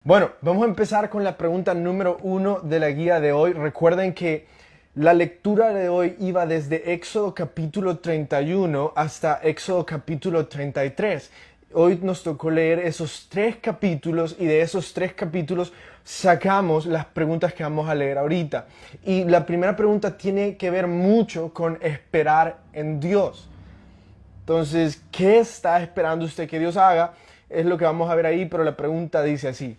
Bueno, vamos a empezar con la pregunta número 1 de la guía de hoy. Recuerden que la lectura de hoy iba desde Éxodo capítulo 31 hasta Éxodo capítulo 33. Hoy nos tocó leer esos tres capítulos y de esos tres capítulos sacamos las preguntas que vamos a leer ahorita. Y la primera pregunta tiene que ver mucho con esperar en Dios. Entonces, ¿qué está esperando usted que Dios haga? Es lo que vamos a ver ahí, pero la pregunta dice así.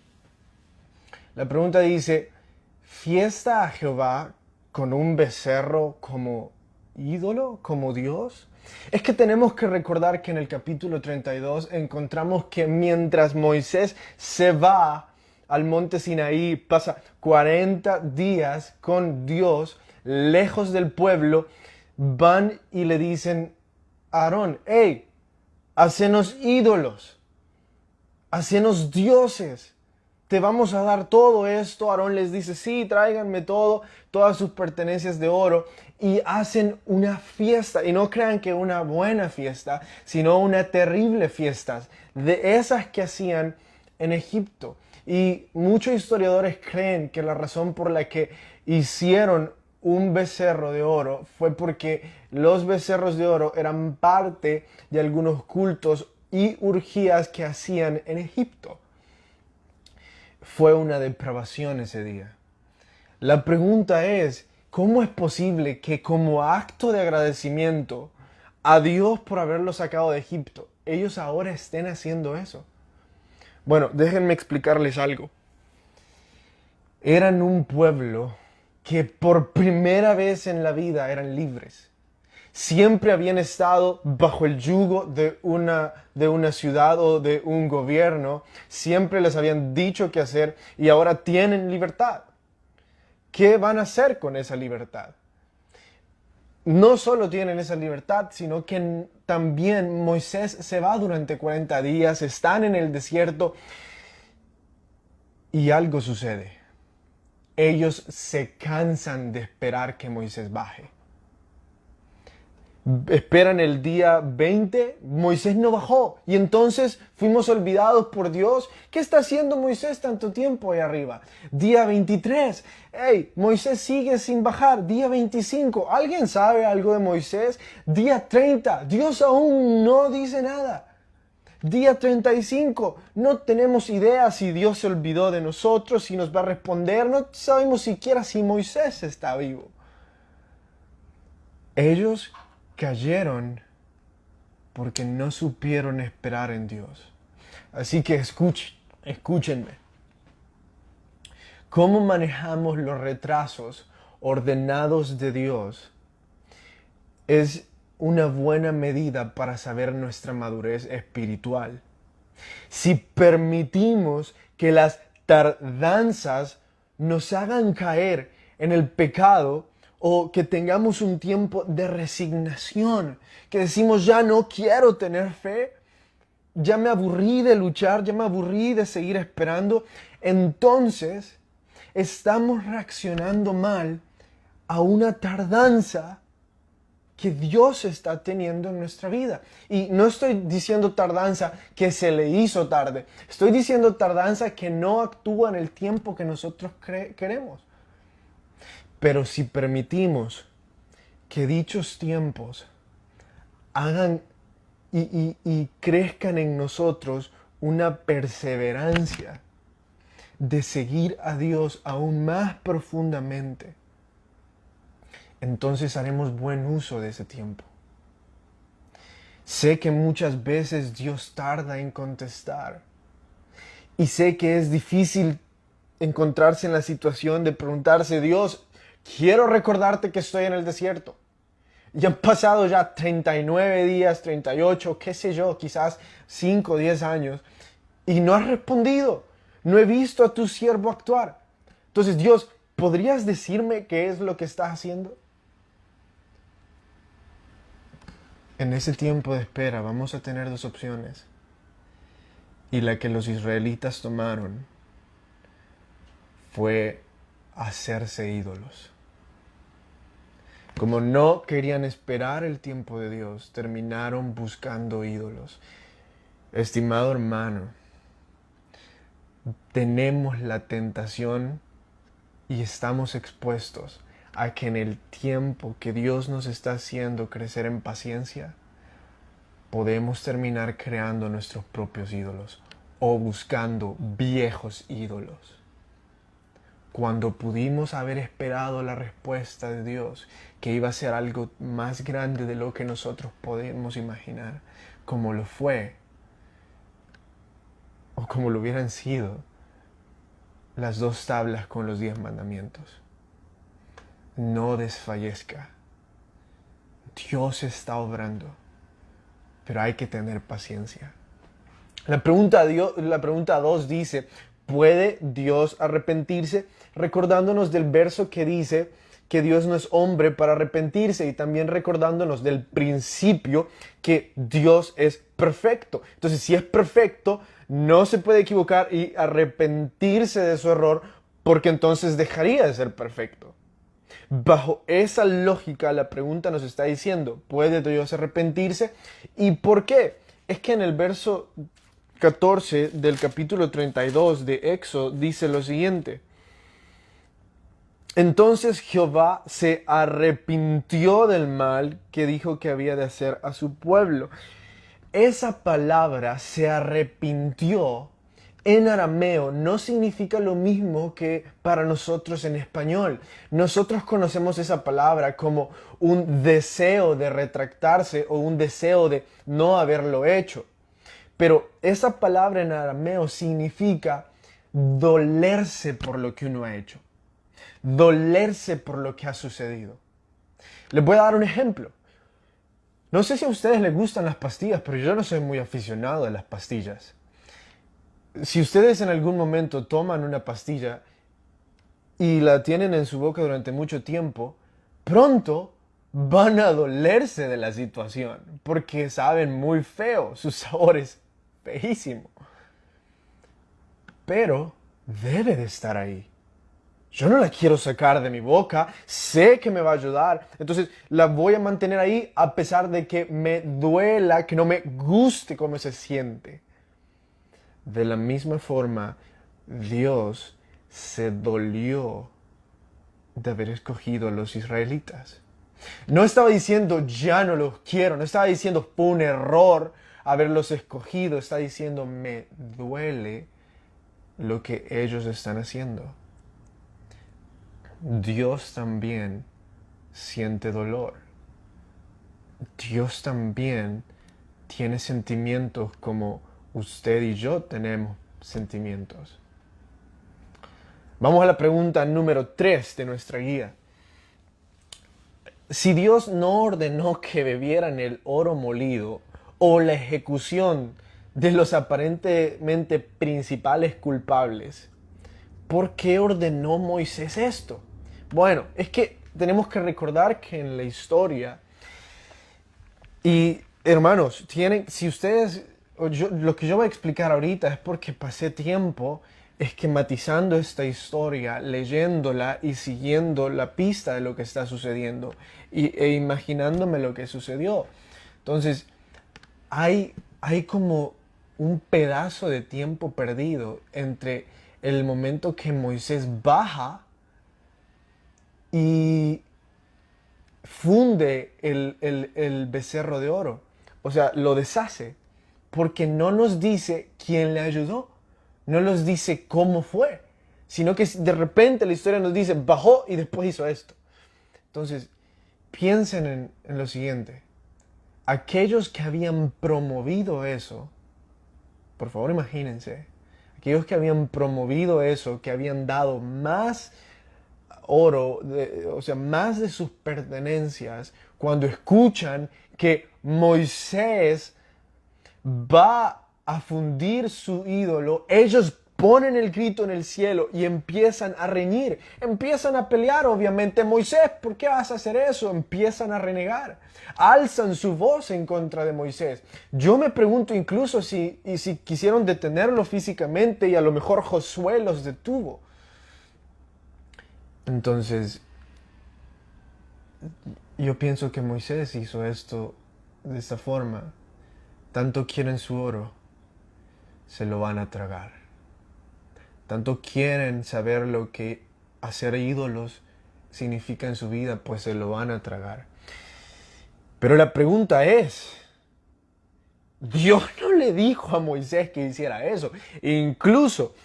La pregunta dice, ¿fiesta a Jehová con un becerro como ídolo, como Dios? Es que tenemos que recordar que en el capítulo 32 encontramos que mientras Moisés se va al monte Sinaí, pasa 40 días con Dios, lejos del pueblo, van y le dicen a Aarón, hey, hacenos ídolos, hacenos dioses, te vamos a dar todo esto. Aarón les dice, sí, tráiganme todo, todas sus pertenencias de oro. Y hacen una fiesta. Y no crean que una buena fiesta, sino una terrible fiesta. De esas que hacían en Egipto. Y muchos historiadores creen que la razón por la que hicieron un becerro de oro fue porque los becerros de oro eran parte de algunos cultos y urgías que hacían en Egipto. Fue una depravación ese día. La pregunta es, ¿cómo es posible que como acto de agradecimiento a Dios por haberlo sacado de Egipto, ellos ahora estén haciendo eso? Bueno, déjenme explicarles algo. Eran un pueblo que por primera vez en la vida eran libres. Siempre habían estado bajo el yugo de una ciudad o de un gobierno. Siempre les habían dicho qué hacer y ahora tienen libertad. ¿Qué van a hacer con esa libertad? No solo tienen esa libertad, sino que también Moisés se va durante 40 días, están en el desierto y algo sucede. Ellos se cansan de esperar que Moisés baje. Esperan el día 20, Moisés no bajó y entonces fuimos olvidados por Dios. ¿Qué está haciendo Moisés tanto tiempo ahí arriba? Día 23, hey, Moisés sigue sin bajar. Día 25, ¿alguien sabe algo de Moisés? Día 30, Dios aún no dice nada. Día 35, no tenemos idea si Dios se olvidó de nosotros, si nos va a responder, no sabemos siquiera si Moisés está vivo. Ellos cayeron porque no supieron esperar en Dios. Así que escúchenme. ¿Cómo manejamos los retrasos ordenados de Dios? Es una buena medida para saber nuestra madurez espiritual. Si permitimos que las tardanzas nos hagan caer en el pecado, o que tengamos un tiempo de resignación, que decimos ya no quiero tener fe, ya me aburrí de luchar, ya me aburrí de seguir esperando, entonces estamos reaccionando mal a una tardanza que Dios está teniendo en nuestra vida. Y no estoy diciendo tardanza que se le hizo tarde, estoy diciendo tardanza que no actúa en el tiempo que nosotros queremos. Pero si permitimos que dichos tiempos hagan y crezcan en nosotros una perseverancia de seguir a Dios aún más profundamente, entonces haremos buen uso de ese tiempo. Sé que muchas veces Dios tarda en contestar y sé que es difícil encontrarse en la situación de preguntarse, Dios, quiero recordarte que estoy en el desierto. Y han pasado ya 39 días, 38, qué sé yo, quizás 5 o 10 años. Y no has respondido. No he visto a tu siervo actuar. Entonces, Dios, ¿podrías decirme qué es lo que estás haciendo? En ese tiempo de espera vamos a tener dos opciones. Y la que los israelitas tomaron fue hacerse ídolos. Como no querían esperar el tiempo de Dios, terminaron buscando ídolos. Estimado hermano, tenemos la tentación y estamos expuestos a que en el tiempo que Dios nos está haciendo crecer en paciencia, podemos terminar creando nuestros propios ídolos o buscando viejos ídolos. Cuando pudimos haber esperado la respuesta de Dios, que iba a ser algo más grande de lo que nosotros podemos imaginar, como lo fue, o como lo hubieran sido, las 2 tablas con los 10 mandamientos. No desfallezca. Dios está obrando, pero hay que tener paciencia. La pregunta 2 dice, ¿puede Dios arrepentirse? Recordándonos del verso que dice que Dios no es hombre para arrepentirse y también recordándonos del principio que Dios es perfecto. Entonces, si es perfecto, no se puede equivocar y arrepentirse de su error porque entonces dejaría de ser perfecto. Bajo esa lógica, la pregunta nos está diciendo, ¿puede Dios arrepentirse? ¿Y por qué? Es que en el verso 14 del capítulo 32 de Éxodo dice lo siguiente. Entonces Jehová se arrepintió del mal que dijo que había de hacer a su pueblo. Esa palabra, se arrepintió, en arameo no significa lo mismo que para nosotros en español. Nosotros conocemos esa palabra como un deseo de retractarse o un deseo de no haberlo hecho. Pero esa palabra en arameo significa dolerse por lo que uno ha hecho. Dolerse por lo que ha sucedido. Les voy a dar un ejemplo. No sé si a ustedes les gustan las pastillas, pero yo no soy muy aficionado a las pastillas. Si ustedes en algún momento toman una pastilla y la tienen en su boca durante mucho tiempo, pronto van a dolerse de la situación, porque saben muy feo, su sabor es feísimo. Pero debe de estar ahí. Yo no la quiero sacar de mi boca, sé que me va a ayudar, entonces la voy a mantener ahí a pesar de que me duela, que no me guste cómo se siente. De la misma forma, Dios se dolió de haber escogido a los israelitas. No estaba diciendo ya no los quiero, no estaba diciendo fue un error haberlos escogido, está diciendo me duele lo que ellos están haciendo. Dios también siente dolor. Dios también tiene sentimientos como usted y yo tenemos sentimientos. Vamos a la pregunta número 3 de nuestra guía. Si Dios no ordenó que bebieran el oro molido o la ejecución de los aparentemente principales culpables, ¿por qué ordenó Moisés esto? Bueno, es que tenemos que recordar que en la historia, y hermanos, si ustedes, lo que yo voy a explicar ahorita es porque pasé tiempo esquematizando esta historia, leyéndola y siguiendo la pista de lo que está sucediendo e imaginándome lo que sucedió. Entonces, hay como un pedazo de tiempo perdido entre el momento que Moisés baja y funde el becerro de oro. O sea, lo deshace. Porque no nos dice quién le ayudó. No nos dice cómo fue. Sino que de repente la historia nos dice, bajó y después hizo esto. Entonces, piensen en lo siguiente. Aquellos que habían promovido eso, por favor imagínense, aquellos que habían promovido eso, que habían dado más oro, o sea, más de sus pertenencias, cuando escuchan que Moisés va a fundir su ídolo, ellos ponen el grito en el cielo y empiezan a reñir, empiezan a pelear, obviamente. Moisés, ¿por qué vas a hacer eso? Empiezan a renegar, alzan su voz en contra de Moisés. Yo me pregunto incluso si quisieron detenerlo físicamente y a lo mejor Josué los detuvo. Entonces, yo pienso que Moisés hizo esto de esta forma. Tanto quieren su oro, se lo van a tragar. tanto quieren saber lo que hacer ídolos significa en su vida, pues se lo van a tragar. Pero la pregunta es, Dios no le dijo a Moisés que hiciera eso. Incluso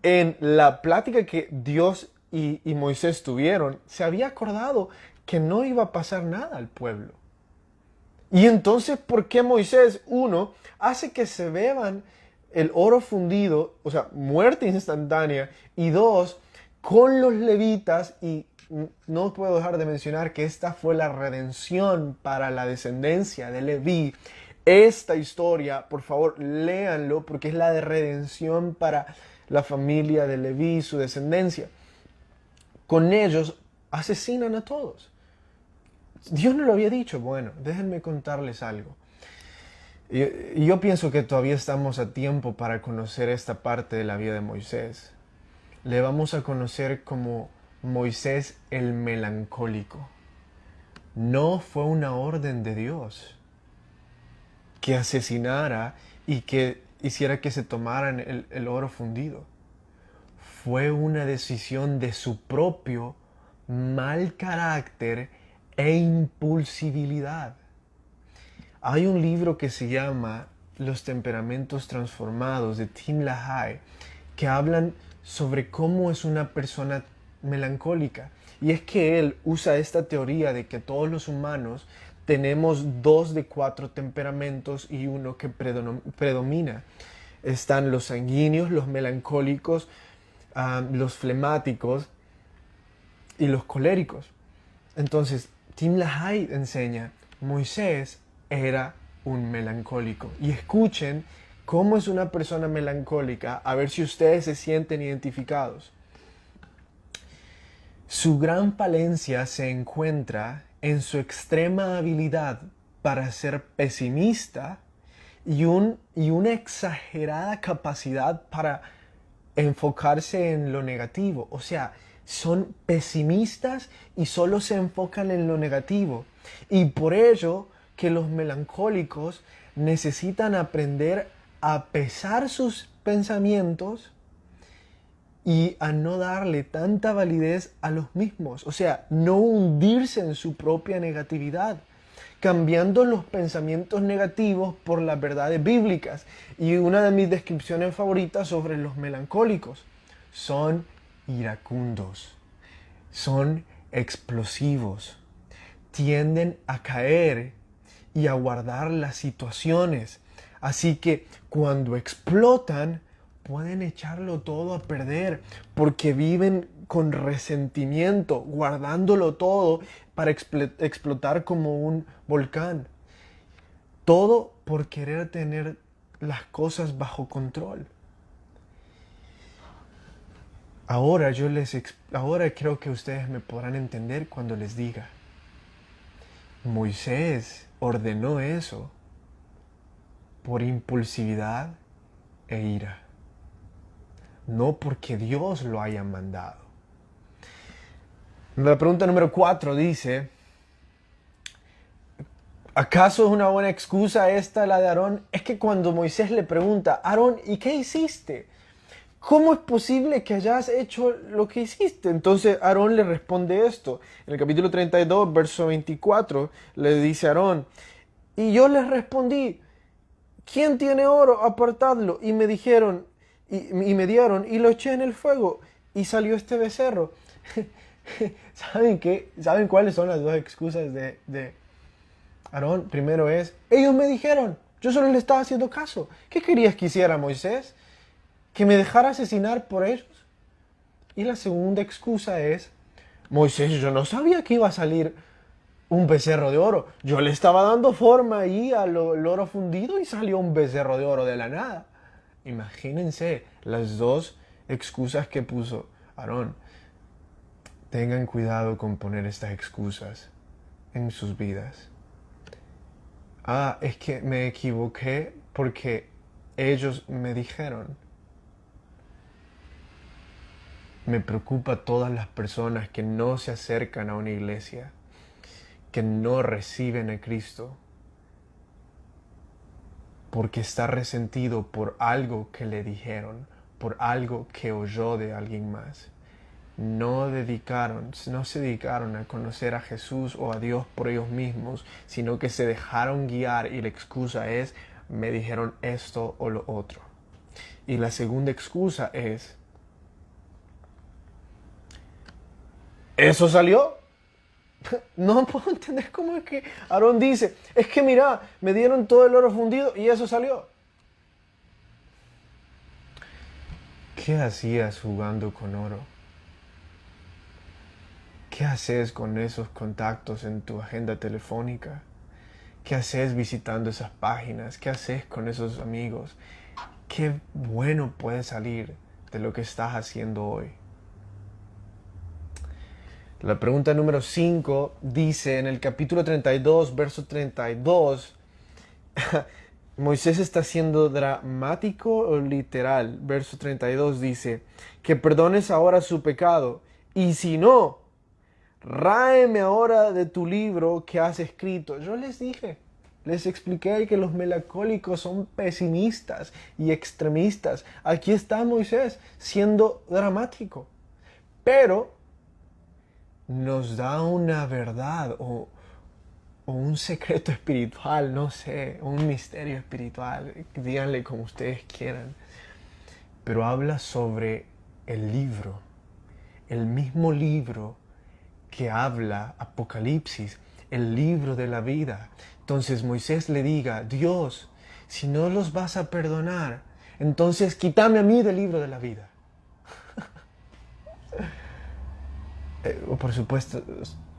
en la plática que Dios y Moisés tuvieron, se había acordado que no iba a pasar nada al pueblo. Y entonces, ¿por qué Moisés, uno, hace que se beban el oro fundido, o sea, muerte instantánea, y dos, con los levitas, y no puedo dejar de mencionar que esta fue la redención para la descendencia de Leví? Esta historia, por favor, léanlo, porque es la de redención para la familia de Leví y su descendencia. Con ellos asesinan a todos. Dios no lo había dicho. Bueno, déjenme contarles algo. Yo pienso que todavía estamos a tiempo para conocer esta parte de la vida de Moisés. Le vamos a conocer como Moisés el melancólico. No fue una orden de Dios que asesinara y que hiciera que se tomaran el oro fundido. Fue una decisión de su propio mal carácter e impulsibilidad. Hay un libro que se llama Los temperamentos transformados de Tim LaHaye que hablan sobre cómo es una persona melancólica. Y es que él usa esta teoría de que todos los humanos tenemos 2 de 4 temperamentos y uno que predomina. Están los sanguíneos, los melancólicos, los flemáticos y los coléricos. Entonces, Tim LaHaye enseña, Moisés era un melancólico. Y escuchen cómo es una persona melancólica, a ver si ustedes se sienten identificados. Su gran falencia se encuentra en su extrema habilidad para ser pesimista y una exagerada capacidad para enfocarse en lo negativo. O sea, son pesimistas y solo se enfocan en lo negativo. Y por ello que los melancólicos necesitan aprender a pesar sus pensamientos y a no darle tanta validez a los mismos. O sea, no hundirse en su propia negatividad, cambiando los pensamientos negativos por las verdades bíblicas. Y una de mis descripciones favoritas sobre los melancólicos: son iracundos, son explosivos, tienden a caer y a guardar las situaciones. Así que cuando explotan, pueden echarlo todo a perder porque viven con resentimiento, guardándolo todo para explotar como un volcán. Todo por querer tener las cosas bajo control. Ahora creo que ustedes me podrán entender cuando les diga, Moisés ordenó eso por impulsividad e ira, no porque Dios lo haya mandado. La pregunta número 4 dice, ¿acaso es una buena excusa esta, la de Aarón? Es que cuando Moisés le pregunta, Aarón, ¿y qué hiciste? ¿Cómo es posible que hayas hecho lo que hiciste? Entonces Aarón le responde esto. En el capítulo 32, verso 24, le dice a Aarón, y yo les respondí, ¿quién tiene oro? Apartadlo. Y me dijeron, y me dieron, y lo eché en el fuego, y salió este becerro. ¿Saben qué? ¿Saben cuáles son las dos excusas de Aarón? Primero es, ellos me dijeron, yo solo le estaba haciendo caso. ¿Qué querías que hiciera, Moisés? ¿Que me dejara asesinar por ellos? Y la segunda excusa es, Moisés, yo no sabía que iba a salir un becerro de oro. Yo le estaba dando forma ahí al oro fundido y salió un becerro de oro de la nada. Imagínense las dos excusas que puso Aarón. Tengan cuidado con poner estas excusas en sus vidas. Es que me equivoqué porque ellos me dijeron. Me preocupa todas las personas que no se acercan a una iglesia, que no reciben a Cristo, porque está resentido por algo que le dijeron, por algo que oyó de alguien más. No se dedicaron a conocer a Jesús o a Dios por ellos mismos, sino que se dejaron guiar y la excusa es, me dijeron esto o lo otro. Y la segunda excusa es, ¿eso salió? No puedo entender cómo es que Aarón dice, es que mira, me dieron todo el oro fundido y eso salió. ¿Qué hacías jugando con oro? ¿Qué haces con esos contactos en tu agenda telefónica? ¿Qué haces visitando esas páginas? ¿Qué haces con esos amigos? ¿Qué bueno puede salir de lo que estás haciendo hoy? La pregunta número 5 dice en el capítulo 32, verso 32, Moisés está siendo dramático o literal. Verso 32 dice, que perdones ahora su pecado, y si no, ráeme ahora de tu libro que has escrito. Yo les expliqué que los melancólicos son pesimistas y extremistas. Aquí está Moisés siendo dramático, pero nos da una verdad o un secreto espiritual, no sé, un misterio espiritual, díganle como ustedes quieran, pero habla sobre el libro, el mismo libro que habla Apocalipsis, el libro de la vida. Entonces Moisés le diga, Dios, si no los vas a perdonar, entonces quítame a mí del libro de la vida. Por supuesto,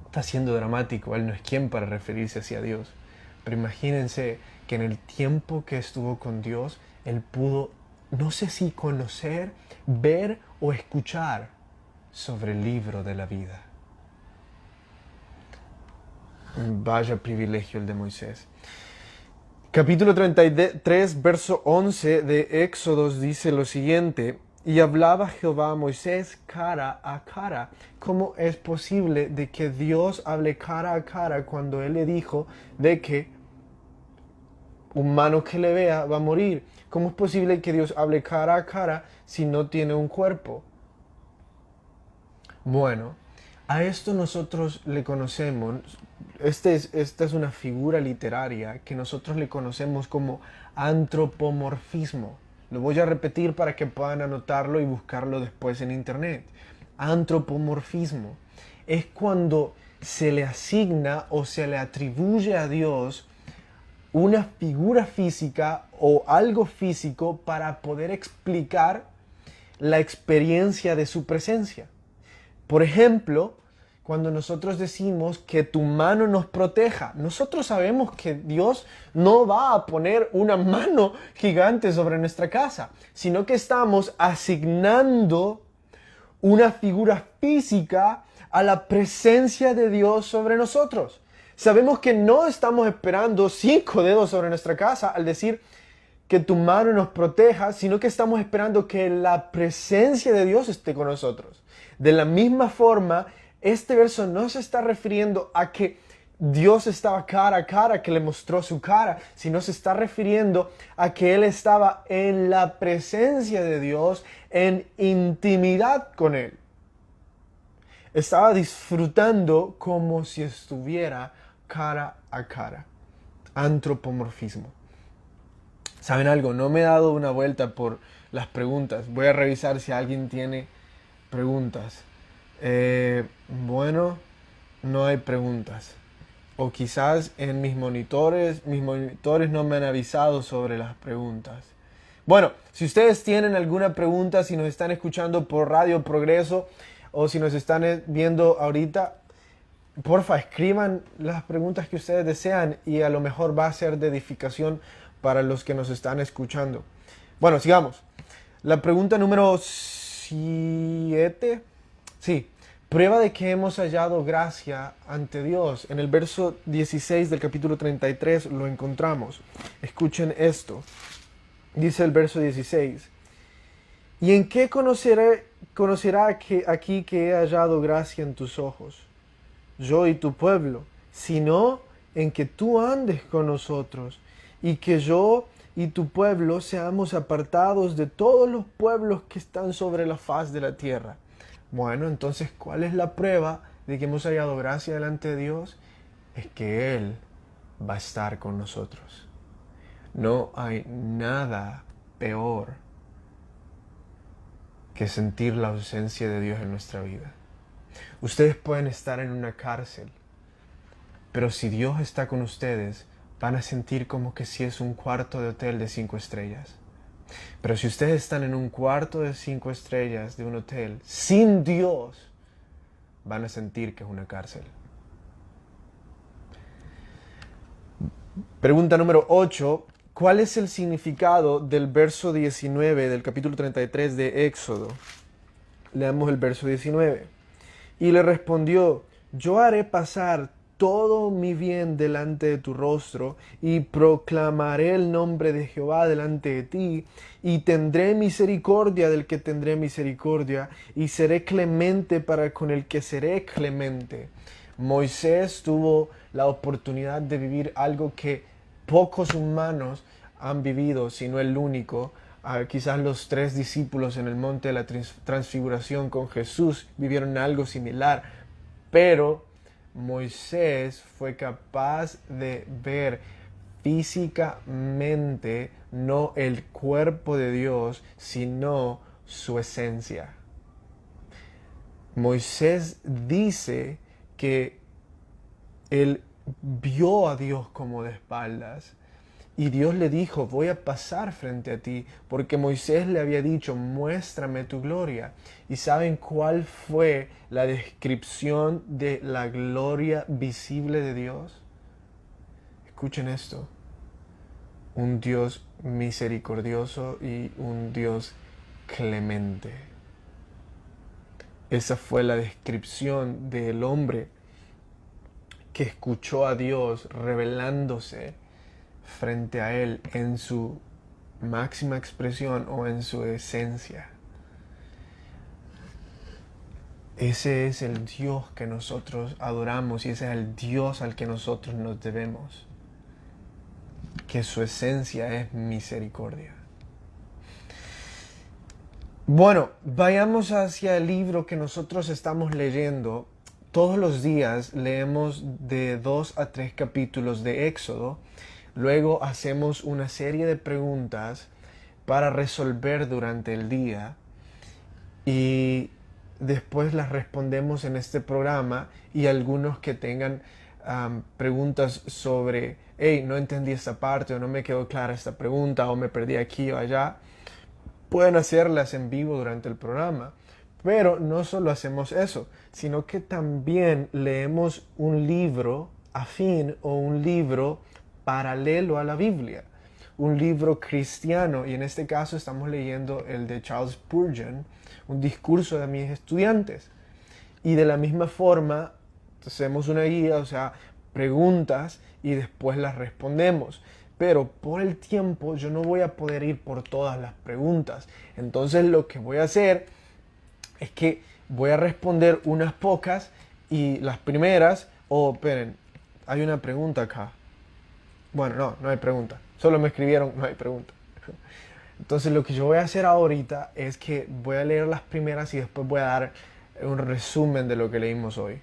está siendo dramático, él no es quien para referirse hacia Dios. Pero imagínense que en el tiempo que estuvo con Dios, él pudo, no sé si conocer, ver o escuchar sobre el libro de la vida. Vaya privilegio el de Moisés. Capítulo 33, verso 11 de Éxodos dice lo siguiente: y hablaba Jehová a Moisés cara a cara. ¿Cómo es posible de que Dios hable cara a cara cuando Él le dijo de que humano que le vea va a morir? ¿Cómo es posible que Dios hable cara a cara si no tiene un cuerpo? Bueno, a esto nosotros le conocemos, esta es una figura literaria que nosotros le conocemos como antropomorfismo. Lo voy a repetir para que puedan anotarlo y buscarlo después en internet. Antropomorfismo es cuando se le asigna o se le atribuye a Dios una figura física o algo físico para poder explicar la experiencia de su presencia. Por ejemplo, cuando nosotros decimos que tu mano nos proteja, nosotros sabemos que Dios no va a poner una mano gigante sobre nuestra casa, sino que estamos asignando una figura física a la presencia de Dios sobre nosotros. Sabemos que no estamos esperando 5 dedos sobre nuestra casa al decir que tu mano nos proteja, sino que estamos esperando que la presencia de Dios esté con nosotros. De la misma forma, este verso no se está refiriendo a que Dios estaba cara a cara, que le mostró su cara, sino se está refiriendo a que Él estaba en la presencia de Dios, en intimidad con Él. Estaba disfrutando como si estuviera cara a cara. Antropomorfismo. ¿Saben algo? No me he dado una vuelta por las preguntas. Voy a revisar si alguien tiene preguntas. Bueno, no hay preguntas. O quizás en mis monitores no me han avisado sobre las preguntas. Bueno, si ustedes tienen alguna pregunta, si nos están escuchando por Radio Progreso o si nos están viendo ahorita, porfa, escriban las preguntas que ustedes desean y a lo mejor va a ser de edificación para los que nos están escuchando. Bueno, sigamos. La pregunta número 7. Sí, prueba de que hemos hallado gracia ante Dios. En el verso 16 del capítulo 33 lo encontramos. Escuchen esto. Dice el verso 16. ¿Y en qué conocerá que aquí que he hallado gracia en tus ojos, yo y tu pueblo, sino en que tú andes con nosotros y que yo y tu pueblo seamos apartados de todos los pueblos que están sobre la faz de la tierra. Bueno, entonces, ¿cuál es la prueba de que hemos hallado gracia delante de Dios? Es que Él va a estar con nosotros. No hay nada peor que sentir la ausencia de Dios en nuestra vida. Ustedes pueden estar en una cárcel, pero si Dios está con ustedes, van a sentir como que si es un cuarto de hotel de 5 estrellas. Pero si ustedes están en un cuarto de 5 estrellas de un hotel, sin Dios, van a sentir que es una cárcel. Pregunta número 8. ¿Cuál es el significado del verso 19 del capítulo 33 de Éxodo? Leamos el verso 19. Y le respondió: yo haré pasar todo mi bien delante de tu rostro, y proclamaré el nombre de Jehová delante de ti, y tendré misericordia del que tendré misericordia, y seré clemente para con el que seré clemente. Moisés tuvo la oportunidad de vivir algo que pocos humanos han vivido, sino el único. Quizás los 3 discípulos en el monte de la transfiguración con Jesús vivieron algo similar, pero Moisés fue capaz de ver físicamente no el cuerpo de Dios, sino su esencia. Moisés dice que él vio a Dios como de espaldas. Y Dios le dijo: voy a pasar frente a ti, porque Moisés le había dicho: muéstrame tu gloria. ¿Y saben cuál fue la descripción de la gloria visible de Dios? Escuchen esto: un Dios misericordioso y un Dios clemente. Esa fue la descripción del hombre que escuchó a Dios revelándose frente a Él en su máxima expresión o en su esencia. Ese es el Dios que nosotros adoramos y ese es el Dios al que nosotros nos debemos. Que su esencia es misericordia. Bueno, vayamos hacia el libro que nosotros estamos leyendo. Todos los días leemos de 2 a 3 capítulos de Éxodo. Luego hacemos una serie de preguntas para resolver durante el día y después las respondemos en este programa, y algunos que tengan preguntas sobre: hey, no entendí esta parte, o no me quedó clara esta pregunta, o me perdí aquí o allá, pueden hacerlas en vivo durante el programa. Pero no solo hacemos eso, sino que también leemos un libro afín o un libro paralelo a la Biblia, un libro cristiano, y en este caso estamos leyendo el de Charles Spurgeon, un discurso de mis estudiantes. Y de la misma forma hacemos una guía, o sea, preguntas, y después las respondemos. Pero por el tiempo yo no voy a poder ir por todas las preguntas. Entonces lo que voy a hacer es que voy a responder unas pocas, y las primeras... esperen, hay una pregunta acá. Bueno, no hay pregunta. Solo me escribieron: no hay pregunta. Entonces lo que yo voy a hacer ahorita es que voy a leer las primeras y después voy a dar un resumen de lo que leímos hoy.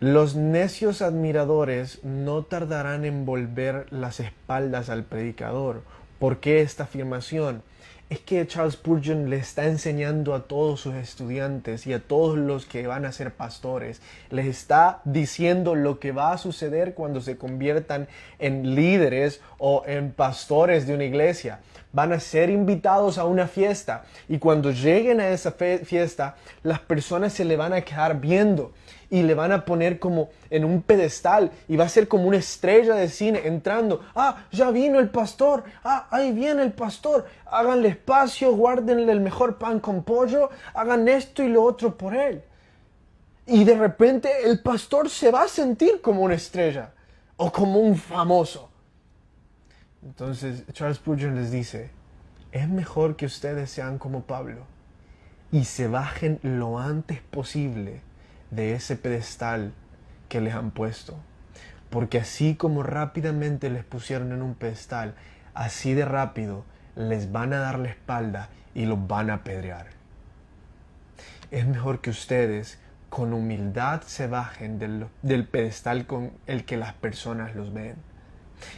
Los necios admiradores no tardarán en volver las espaldas al predicador. ¿Por qué esta afirmación? Es que Charles Spurgeon le está enseñando a todos sus estudiantes y a todos los que van a ser pastores. Les está diciendo lo que va a suceder cuando se conviertan en líderes o en pastores de una iglesia. Van a ser invitados a una fiesta, y cuando lleguen a esa fiesta, las personas se le van a quedar viendo y le van a poner como en un pedestal, y va a ser como una estrella de cine entrando. Ya vino el pastor. Ahí viene el pastor. Háganle espacio, guárdenle el mejor pan con pollo, hagan esto y lo otro por él. Y de repente el pastor se va a sentir como una estrella o como un famoso. Entonces Charles Spurgeon les dice: es mejor que ustedes sean como Pablo y se bajen lo antes posible de ese pedestal que les han puesto. Porque así como rápidamente les pusieron en un pedestal, así de rápido les van a dar la espalda y los van a apedrear. Es mejor que ustedes con humildad se bajen del pedestal con el que las personas los ven.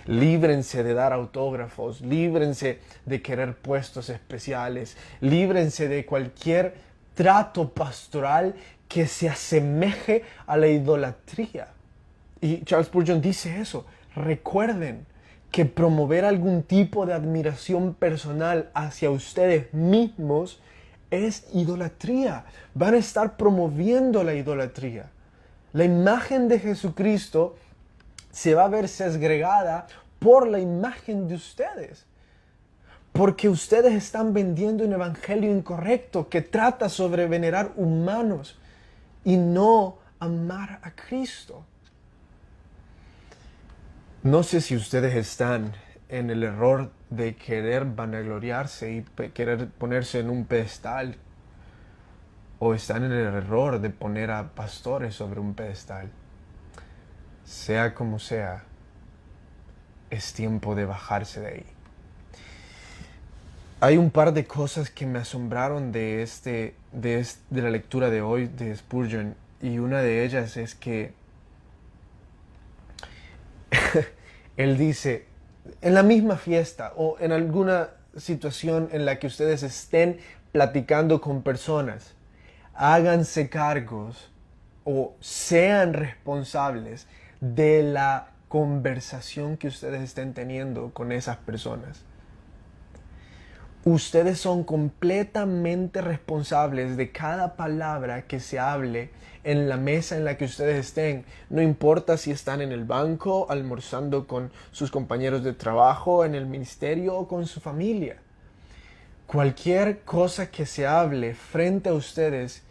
Líbrense de dar autógrafos, líbrense de querer puestos especiales, líbrense de cualquier trato pastoral que se asemeje a la idolatría. Y Charles Spurgeon dice eso. Recuerden que promover algún tipo de admiración personal hacia ustedes mismos es idolatría. Van a estar promoviendo la idolatría. La imagen de Jesucristo se va a ver sesgregada por la imagen de ustedes. Porque ustedes están vendiendo un evangelio incorrecto que trata sobre venerar humanos y no amar a Cristo. No sé si ustedes están en el error de querer vanagloriarse y querer ponerse en un pedestal, o están en el error de poner a pastores sobre un pedestal. Sea como sea, es tiempo de bajarse de ahí. Hay un par de cosas que me asombraron de la lectura de hoy de Spurgeon, y una de ellas es que él dice, en la misma fiesta o en alguna situación en la que ustedes estén platicando con personas, háganse cargos o sean responsables de la conversación que ustedes estén teniendo con esas personas. Ustedes son completamente responsables de cada palabra que se hable en la mesa en la que ustedes estén. No importa si están en el banco, almorzando con sus compañeros de trabajo, en el ministerio o con su familia. Cualquier cosa que se hable frente a ustedes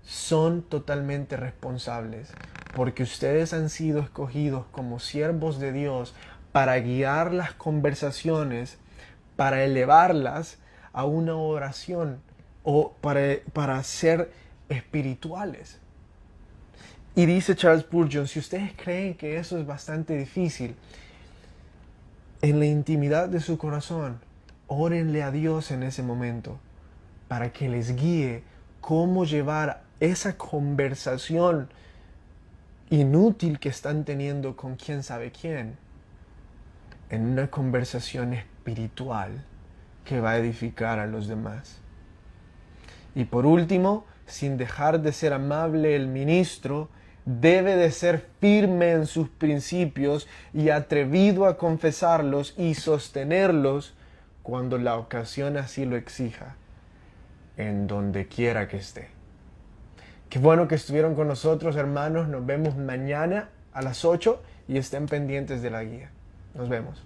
son totalmente responsables, porque ustedes han sido escogidos como siervos de Dios para guiar las conversaciones, para elevarlas a una oración o para ser espirituales. Y dice Charles Spurgeon, si ustedes creen que eso es bastante difícil, en la intimidad de su corazón, órenle a Dios en ese momento para que les guíe cómo llevar esa conversación inútil que están teniendo con quién sabe quién en una conversación espiritual que va a edificar a los demás. Y por último, sin dejar de ser amable, el ministro debe de ser firme en sus principios y atrevido a confesarlos y sostenerlos cuando la ocasión así lo exija, en donde quiera que esté. Qué bueno que estuvieron con nosotros, hermanos. Nos vemos mañana a las 8 y estén pendientes de la guía. Nos vemos.